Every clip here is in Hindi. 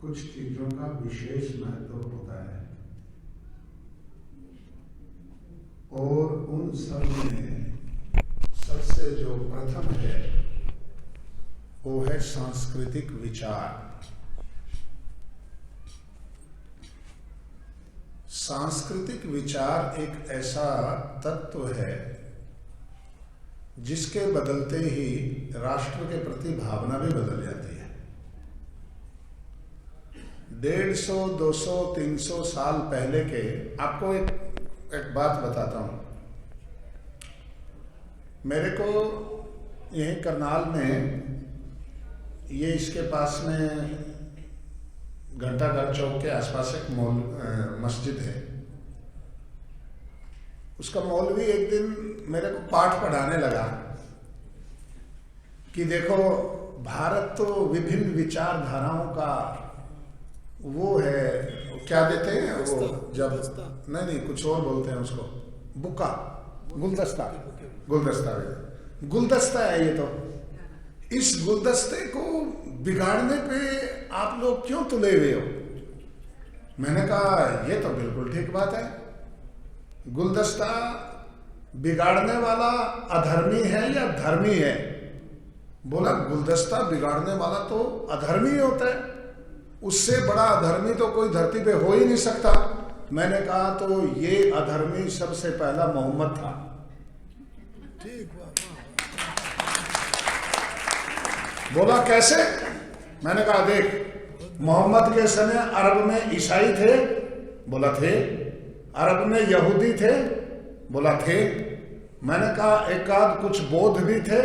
कुछ चीजों का विशेष महत्व होता है और उन सब में सबसे जो प्रथम है वो है सांस्कृतिक विचार। सांस्कृतिक विचार एक ऐसा तत्व है जिसके बदलते ही राष्ट्र के प्रति भावना भी बदल जाती है। 150, 200, 300 साल पहले के आपको एक बात बताता हूं। मेरे को यहीं करनाल में ये इसके पास में घंटाघर चौक के आसपास एक मस्जिद है। उसका मौलवी एक दिन मेरे को पाठ पढ़ाने लगा कि देखो भारत तो विभिन्न विचारधाराओं का वो है, क्या देते हैं वो, जब नहीं कुछ और बोलते हैं उसको, बुक्का, गुलदस्ता गुलदस्ता है ये। तो इस गुलदस्ते को बिगाड़ने पे आप लोग क्यों तुले हुए हो? मैंने कहा ये तो बिल्कुल ठीक बात है। गुलदस्ता बिगाड़ने वाला अधर्मी है या धर्मी है? बोला गुलदस्ता बिगाड़ने वाला तो अधर्मी होता है, उससे बड़ा अधर्मी तो कोई धरती पे हो ही नहीं सकता। मैंने कहा तो ये अधर्मी सबसे पहला मोहम्मद था। ठीक। बोला कैसे? मैंने कहा देख, मोहम्मद के समय अरब में ईसाई थे? बोला थे। अरब में यहूदी थे? बोला थे। मैंने कहा एक आध कुछ बौद्ध भी थे?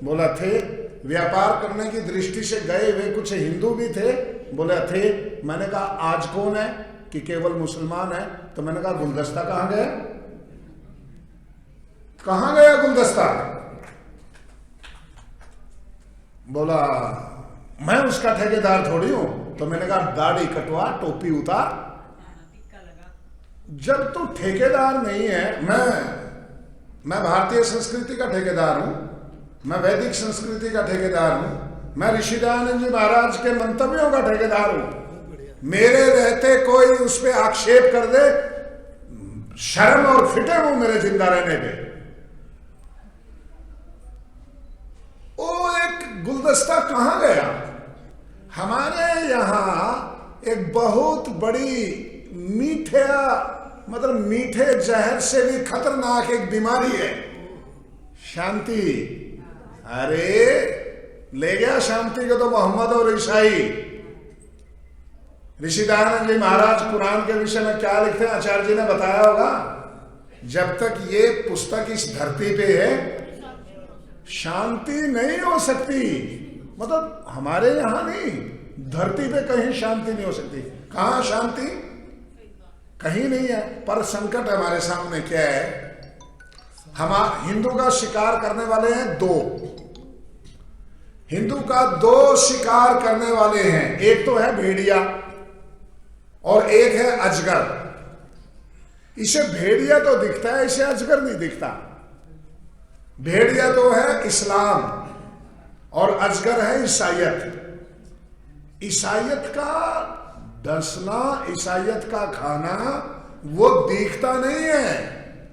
बोला थे। व्यापार करने की दृष्टि से गए हुए कुछ हिंदू भी थे? बोला थे। मैंने कहा आज कौन है कि केवल मुसलमान है? तो मैंने कहा गुलदस्ता कहां गया? कहां गया गुलदस्ता? बोला मैं उसका ठेकेदार थोड़ी हूं। तो मैंने कहा दाढ़ी कटवा, टोपी उतार। जब तू ठेकेदार नहीं है, मैं भारतीय संस्कृति का ठेकेदार हूं, मैं वैदिक संस्कृति का ठेकेदार हूं, मैं ऋषि दयानंद जी महाराज के मंतव्यों का ठेकेदार हूं। मेरे रहते कोई उस पर आक्षेप कर दे, शर्म और फिटे हूं मेरे जिंदा रहने पे। वो एक गुलदस्ता कहां गया? हमारे यहां एक बहुत बड़ी मीठे जहर से भी खतरनाक एक बीमारी है, शांति। अरे ले गया शांति को तो मोहम्मद और ईसाई। ऋषि दयानंद जी महाराज कुरान के विषय में क्या लिखते हैं आचार्य जी ने बताया होगा, जब तक ये पुस्तक इस धरती पे है शांति नहीं हो सकती। मतलब हमारे यहां नहीं, धरती पे कहीं शांति नहीं हो सकती। कहां शांति? कहीं नहीं है। पर संकट हमारे सामने क्या है? हम हिंदू का शिकार करने वाले हैं दो। हिंदू का दो शिकार करने वाले हैं, एक तो है भेड़िया और एक है अजगर। इसे भेड़िया तो दिखता है, इसे अजगर नहीं दिखता। भेड़िया तो है इस्लाम और अजगर है ईसाइयत। ईसाइयत का डसना, ईसाइयत का खाना वो दिखता नहीं है,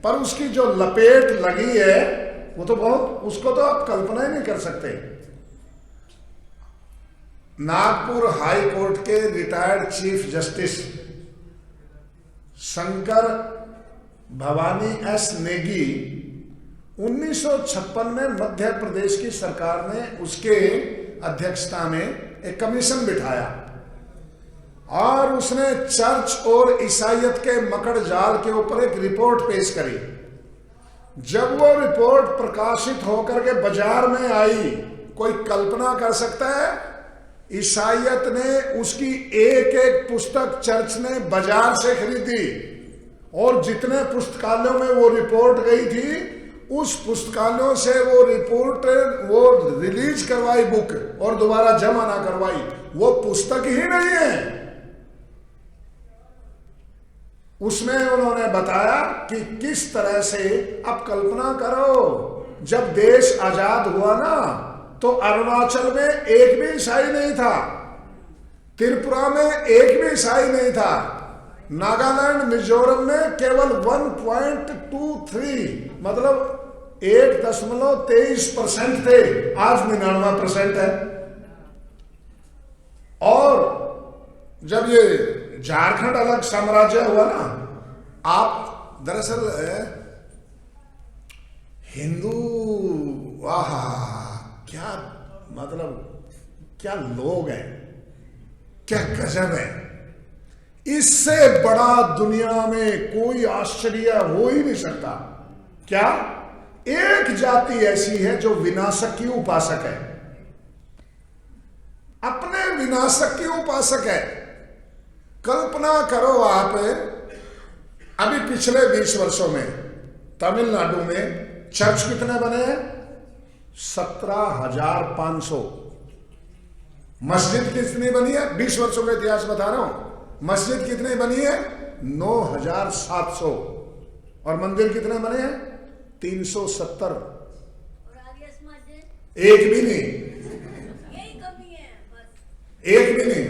पर उसकी जो लपेट लगी है वो तो बहुत, उसको तो आप कल्पना ही नहीं कर सकते। नागपुर हाई कोर्ट के retired chief justice Shankar Bhavani S Negi 1956 में मध्य प्रदेश की सरकार ने उसके अध्यक्षता में एक कमीशन बिठाया और उसने चर्च और ईसाइयत के मकड़ जाल के ऊपर एक रिपोर्ट पेश करी। जब वो रिपोर्ट प्रकाशित होकर के बाजार में आई, कोई कल्पना कर सकता है? ईसाइयत ने उसकी एक एक पुस्तक चर्च ने बाजार से खरीदी और जितने पुस्तकालयों में वो रिपोर्ट गई थी उस पुस्तकालयों से वो रिपोर्ट वो रिलीज करवाई बुक और दोबारा जमा ना करवाई। वो पुस्तक ही नहीं है। उसमें उन्होंने बताया कि किस तरह से, अब कल्पना करो जब देश आजाद हुआ ना तो अरुणाचल में एक भी ईसाई नहीं था। त्रिपुरा में एक भी ईसाई नहीं था। नागालैंड मिजोरम में केवल 1.23 मतलब 1.23% थे, आज 99% है। और जब ये झारखंड अलग साम्राज्य हुआ ना, आप दरअसल हिंदू, वाह क्या मतलब क्या लोग हैं, क्या गजब है। इससे बड़ा दुनिया में कोई आश्चर्य हो ही नहीं सकता। क्या एक जाति ऐसी है जो विनाशक की उपासक है, अपने विनाशक की उपासक है। कल्पना करो आप, अभी पिछले 20 वर्षों में तमिलनाडु में चर्च कितने बने हैं? 17,500। मस्जिद कितनी बनी है? 20 वर्षों का इतिहास बता रहा हूं। मस्जिद कितनी बनी है? 9,700। और मंदिर कितने बने हैं? 370। एक भी नहीं, एक भी नहीं।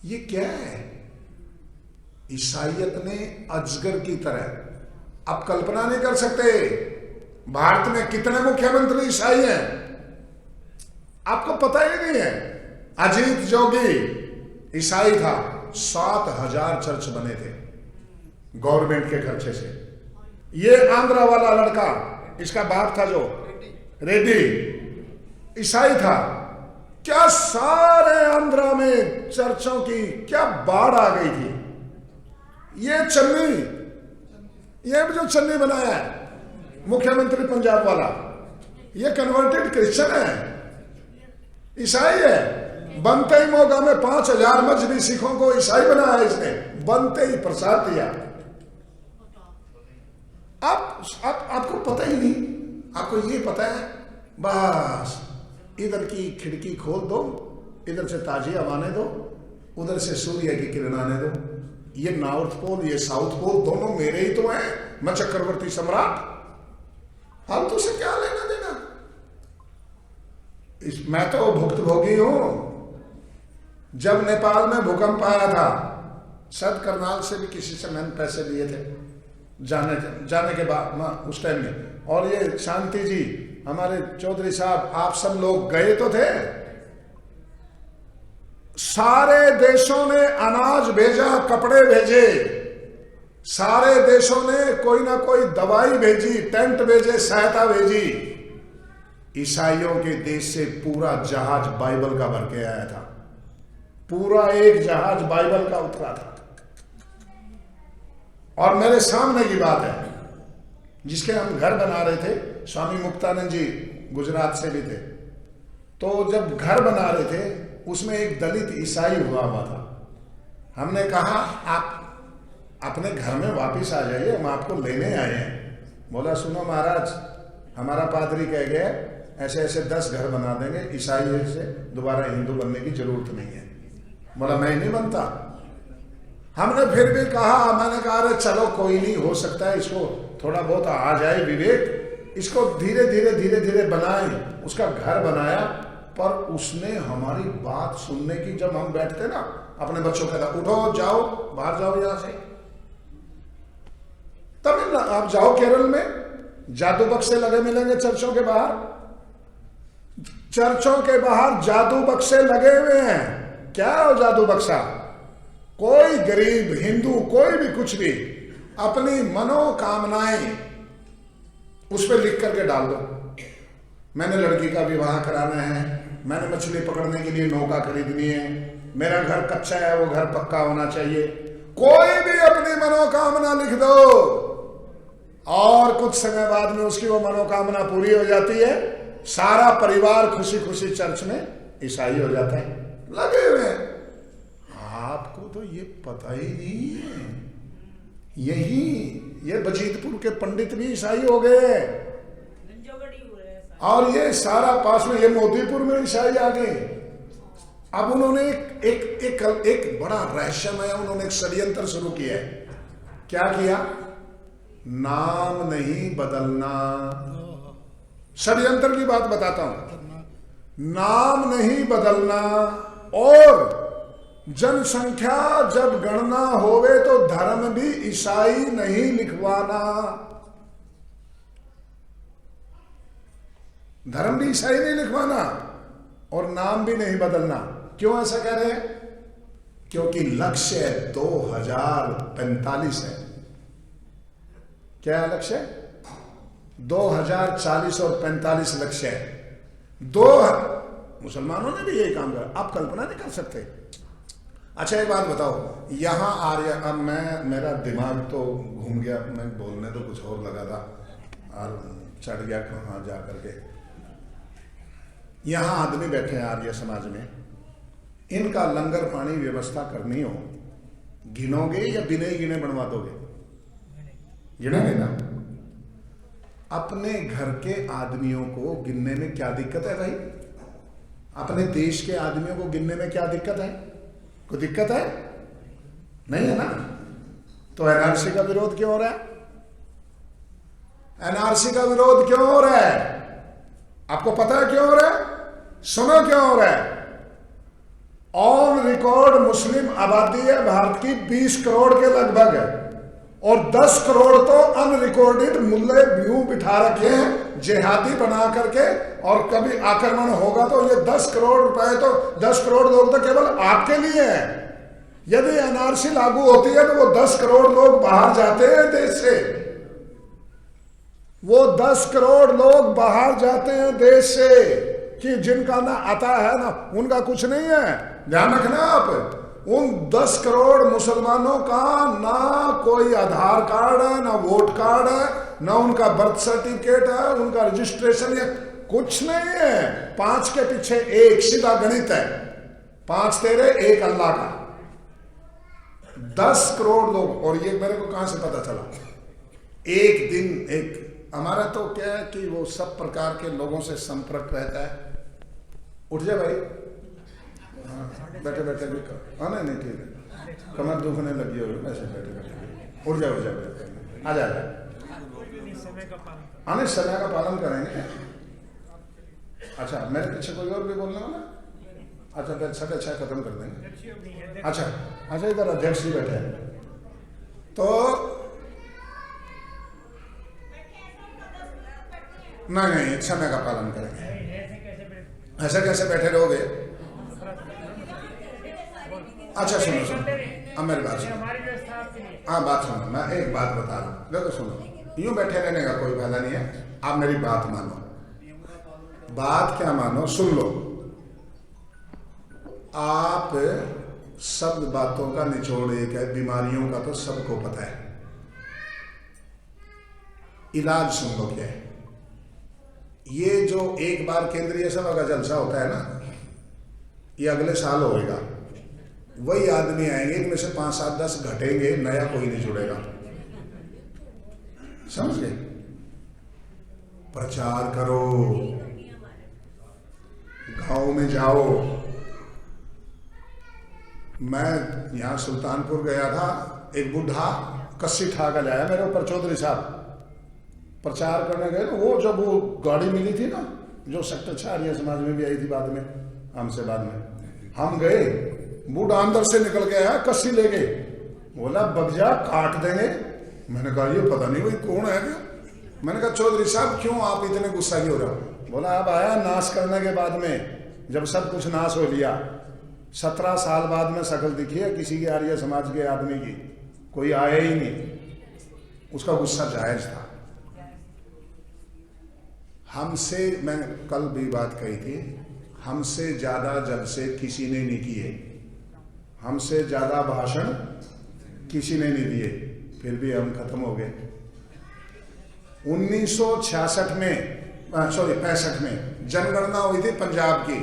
ये क्या है? ईसाइयत ने अजगर की तरह, आप कल्पना नहीं कर सकते भारत में कितने मुख्यमंत्री ईसाई हैं, आपको पता ही नहीं है। अजीत जोगी ईसाई था, 7,000 चर्च बने थे गवर्नमेंट के खर्चे से। ये आंध्रा वाला लड़का, इसका बाप था जो रेड्डी, ईसाई था। क्या सारे आंध्रा में चर्चों की क्या बाढ़ आ गई थी। ये चन्नी, ये जो चन्नी बनाया है मुख्यमंत्री पंजाब वाला, ये कन्वर्टेड क्रिश्चियन है, ईसाई है। बनते ही मोगा में 5,000 मजहबी सिखों को ईसाई बनाया इसने, बनते ही प्रसाद दिया। आपको पता ही नहीं, आपको ये पता है बस इधर की खिड़की खोल दो, इधर से ताजी हवा आने दो, उधर से सूर्य की किरण आने दो। ये नॉर्थ पोल, ये साउथ पोल, दोनों मेरे ही तो हैं। मैं चक्रवर्ती सम्राट, फालतू से क्या लेना देना। मैं तो भुक्तभोगी हूं। जब नेपाल में भूकंप आया था, शायद करनाल से भी किसी से मैंने पैसे लिए थे जाने के बाद उस टाइम में। और ये शांति जी, हमारे चौधरी साहब, आप सब लोग गए तो थे। सारे देशों ने अनाज भेजा, कपड़े भेजे, सारे देशों ने कोई ना कोई दवाई भेजी, टेंट भेजे, सहायता भेजी। ईसाइयों के देश से पूरा जहाज बाइबल का भर के आया था, पूरा एक जहाज बाइबल का उतरा था। और मेरे सामने की बात है, जिसके हम घर बना रहे थे, स्वामी मुक्तानंद जी गुजरात से भी थे। तो जब घर बना रहे थे, उसमें एक दलित ईसाई हुआ था। हमने कहा आप अपने घर में वापस आ जाइए, हम आपको लेने आए हैं। बोला सुनो महाराज, हमारा पादरी कह गया ऐसे ऐसे 10 घर बना देंगे, ईसाई से दोबारा हिंदू बनने की जरूरत नहीं है। बोला मैं नहीं बनता। हमने फिर भी कहा, मैंने कहा अरे चलो कोई नहीं, हो सकता है इसको थोड़ा बहुत आ जाए विवेक, इसको धीरे धीरे धीरे धीरे बनाए। उसका घर बनाया, पर उसने हमारी बात सुनने की, जब हम बैठते ना अपने बच्चों के साथ, उठो जाओ बाहर जाओ यहां से। तब आप जाओ केरल में, जादू बक्से लगे मिलेंगे चर्चों के बाहर, चर्चों के बाहर जादू बक्से लगे हुए हैं। क्या हो जादू बक्सा? कोई गरीब हिंदू, कोई भी कुछ भी अपनी मनोकामनाएं उस पर लिख करके डाल दो। मैंने लड़की का विवाह कराना है, मैंने मछली पकड़ने के लिए नौका खरीदनी है, मेरा घर कच्चा है वो घर पक्का होना चाहिए। कोई भी अपनी मनोकामना लिख दो, और कुछ समय बाद में उसकी वो मनोकामना पूरी हो जाती है। सारा परिवार खुशी खुशी चर्च में ईसाई हो जाता है, लगे हुए हैं। आपको तो ये पता ही नहीं है। ये बजीतपुर के पंडित भी ईसाई हो गए, और ये सारा पास में ये मोतीपुर में ईसाई आ गए। अब उन्होंने एक बड़ा रहस्यमय, उन्होंने एक षड्यंत्र शुरू किया है। क्या किया? नाम नहीं बदलना। षड्यंत्र की बात बताता हूं। नाम नहीं बदलना, और जनसंख्या जब गणना होवे तो धर्म भी ईसाई नहीं लिखवाना। धर्म भी ईसाई नहीं लिखवाना और नाम भी नहीं बदलना। क्यों ऐसा कह रहे हैं? क्योंकि लक्ष्य 2045 है। क्या है लक्ष्य? 2040 और 45 लक्ष्य है। मुसलमानों ने भी यही काम किया, आप कल्पना नहीं कर सकते। अच्छा एक बात बताओ, यहां आर्य, अब मेरा दिमाग तो घूम गया, मैं बोलने तो कुछ और लगा था और चढ़ गया कहां जा करके। यहां आदमी बैठे हैं आर्य समाज में, इनका लंगर पानी व्यवस्था करनी हो, गिनोगे या बिना ही गिने बनवा दोगे? गिनेंगे ना। अपने घर के आदमियों को गिनने में क्या दिक्कत है भाई? अपने देश के आदमियों को गिनने में क्या दिक्कत है? कोई दिक्कत है? नहीं है ना। तो एनआरसी का विरोध क्यों हो रहा है? एनआरसी का विरोध क्यों हो रहा है? आपको पता है क्यों हो रहा है? सुनो क्यों हो रहा है। ऑन रिकॉर्ड मुस्लिम आबादी है भारत की 20 करोड़ के लगभग है, और 10 करोड़ तो अनरिकॉर्डेड मुल्ले यूं बिठा रखे हैं जिहादी बना करके, और कभी आक्रमण होगा तो ये 10 करोड़ रुपए तो 10 करोड़ लोग तो केवल आपके लिए हैं। यदि एनआरसी लागू होती है तो वो 10 करोड़ लोग बाहर जाते हैं देश से, वो 10 करोड़ लोग बाहर जाते हैं देश से, कि जिनका ना आता है ना उनका कुछ नहीं है। ध्यान रखना आप, उन 10 करोड़ मुसलमानों का ना कोई आधार कार्ड है, ना वोट कार्ड है, ना उनका बर्थ सर्टिफिकेट है, उनका रजिस्ट्रेशन है, कुछ नहीं है। 5 के पीछे 1, सीधा गणित है, 5 तेरे 1 अल्लाह का। 10 करोड़ लोग, और ये मेरे को कहां से पता चला? एक दिन एक हमारा तो क्या है कि वो सब प्रकार के लोगों से संपर्क रहता है। उठ जाए भाई, बैठे बैठे भी कर, नहीं नहीं ठीक है, कमर दुखने लगी हो वैसे बैठे बैठे उठ जाए, उठ जाए, आ जाए। आने समय का पालन करेंगे। अच्छा मेरे पीछे कोई और भी बोलने वाला? अच्छा फिर छठे 6 खत्म कर देंगे। अच्छा इधर अध्यक्ष जी बैठे हैं, तो नहीं समय का पालन करेंगे। ऐसा कैसे बैठे रहोगे? अच्छा सुनो, अब मेरी बात सुनो। हाँ बात सुनो, मैं एक बात बता रहा हूँ, देखो सुनो, यूं बैठे रहने का कोई फायदा नहीं है। आप मेरी बात मानो। बात क्या मानो, सुन लो। आप सब बातों का निचोड़ एक है, बीमारियों का तो सबको पता है, इलाज सुन लो क्या है। ये जो एक बार केंद्रीय सभा का जलसा होता है ना, ये अगले साल होएगा। वही आदमी आएंगे, इनमें से 5, 7, 10 घटेंगे, नया कोई नहीं जुड़ेगा। समझ गए? प्रचार करो, गांव में जाओ। मैं यहां सुल्तानपुर गया था, एक बुढ़ा कस्सी ठा कर लाया मेरे ऊपर, चौधरी साहब प्रचार करने गए तो वो जब वो गाड़ी मिली थी ना, जो सेक्टर 6 आर्य समाज में भी आई थी बाद में, हमसे बाद में, हम गए, बूढ़ा अंदर से निकल के आया, कस्सी ले गए, बोला बगजा काट देंगे। मैंने कहा ये पता नहीं भाई कौन है क्या? मैंने कहा चौधरी साहब क्यों आप इतने गुस्सा क्यों हो रहे हो? बोला अब आया नाश करने के बाद में, जब सब कुछ नाश हो लिया, 17 साल बाद में शकल दिखी है किसी के आर्य समाज के आदमी की, कोई आया ही नहीं। उसका गुस्सा जायज था। हमसे, मैंने कल भी बात कही थी, हमसे ज्यादा जलसे किसी ने नहीं किए, हमसे ज्यादा भाषण किसी ने नहीं दिए, फिर भी हम खत्म हो गए। 1966 में 65 में जनगणना हुई थी पंजाब की,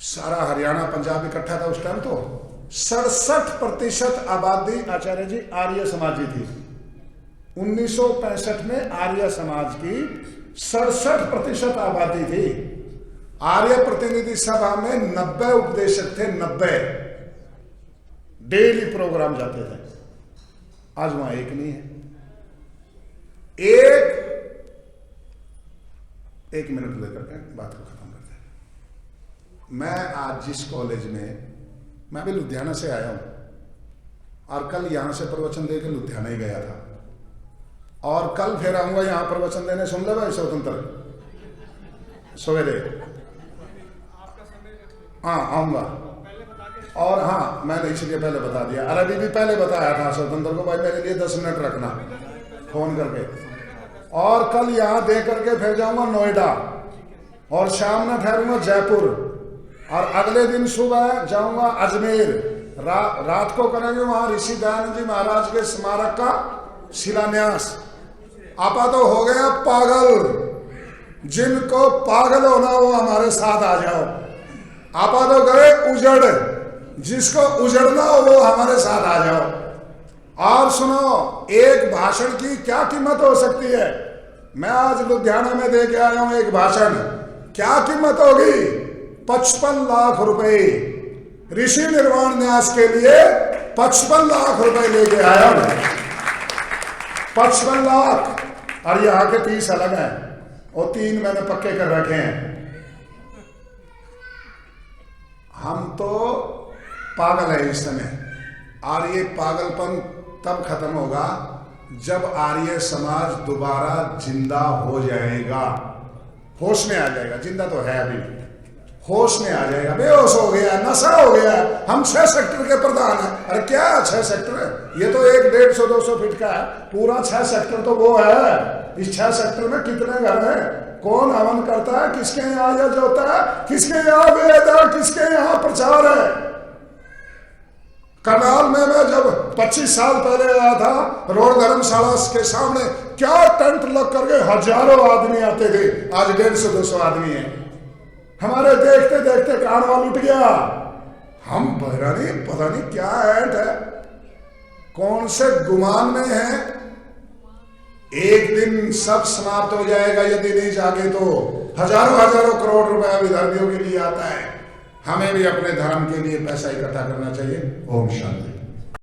सारा हरियाणा पंजाब इकट्ठा था उस टाइम, तो 67% आबादी आचार्य जी आर्य समाजी थी। 1965 में आर्य समाज की 67% आबादी थी। आर्य प्रतिनिधि सभा में 90 उपदेशक थे, 90 डेली प्रोग्राम जाते थे। आज वहां एक नहीं है। एक मिनट लेकर के बात को खत्म करते हैं। मैं आज जिस कॉलेज में, मैं भी लुधियाना से आया हूं और कल यहां से प्रवचन देकर लुधियाना ही गया था, और कल फिर आऊंगा यहां प्रवचन देने। सुन ले भाई स्वतंत्र सवेरे, हाँ आऊंगा। और हाँ, मैंने इसलिए पहले बता दिया, अरे अभी भी पहले बताया था स्वतंत्र को, भाई मेरे लिए 10 मिनट रखना फोन करके। और कल यहां दे करके फिर जाऊंगा नोएडा, और शाम में ठहरूंगा जयपुर, और अगले दिन सुबह जाऊंगा अजमेर। रात को करेंगे वहां ऋषि दयानंद जी महाराज के स्मारक का शिलान्यास। आपा तो हो गया पागल, जिनको पागल होना वो हमारे साथ आ जाओ। आपा तो गए उजड़, जिसको उजड़ना हो वो हमारे साथ आ जाओ। और सुनो, एक भाषण की क्या कीमत हो सकती है? मैं आज लुधियाना में दे के आया हूं एक भाषण, क्या कीमत होगी? 55 लाख रुपए ऋषि निर्वाण न्यास के लिए 55 लाख रुपए लेके आया हूं। 55 लाख, और यहां के 30 अलग हैं, और 3 मैंने पक्के कर रखे हैं। हम तो पागल है इस समय, और ये पागलपन तब खत्म होगा जब आर्य समाज दोबारा जिंदा हो जाएगा, होश में आ जाएगा। जिंदा तो है अभी, होश में आ जाएगा। बेहोश हो गया, नशा हो गया। हम 6 सेक्टर के प्रधान हैं। अरे क्या 6 सेक्टर है? ये तो 100-150-200 फीट का है, पूरा 6 सेक्टर तो वो है। इस 6 सेक्टर में कितने घर हैं? कौन हवन करता है? किसके यहाँ यज्ञ होता है? किसके यहाँ वेद है? किसके यहाँ प्रचार है? करनाल में मैं जब 25 साल पहले आया था, रोड धर्मशाला के सामने क्या टेंट लग करके हजारों आदमी आते थे। आज 150-200 आदमी है। हमारे देखते देखते कानवाल उठ गया। हम बहरानी पता नहीं क्या ऐट है, कौन से गुमान में है। एक दिन सब समाप्त हो जाएगा यदि नहीं जागे तो। हजारों करोड़ रुपया विधर्मियों के लिए आता है। हमें भी अपने धर्म के लिए पैसा इकट्ठा करना चाहिए। ओम शांति।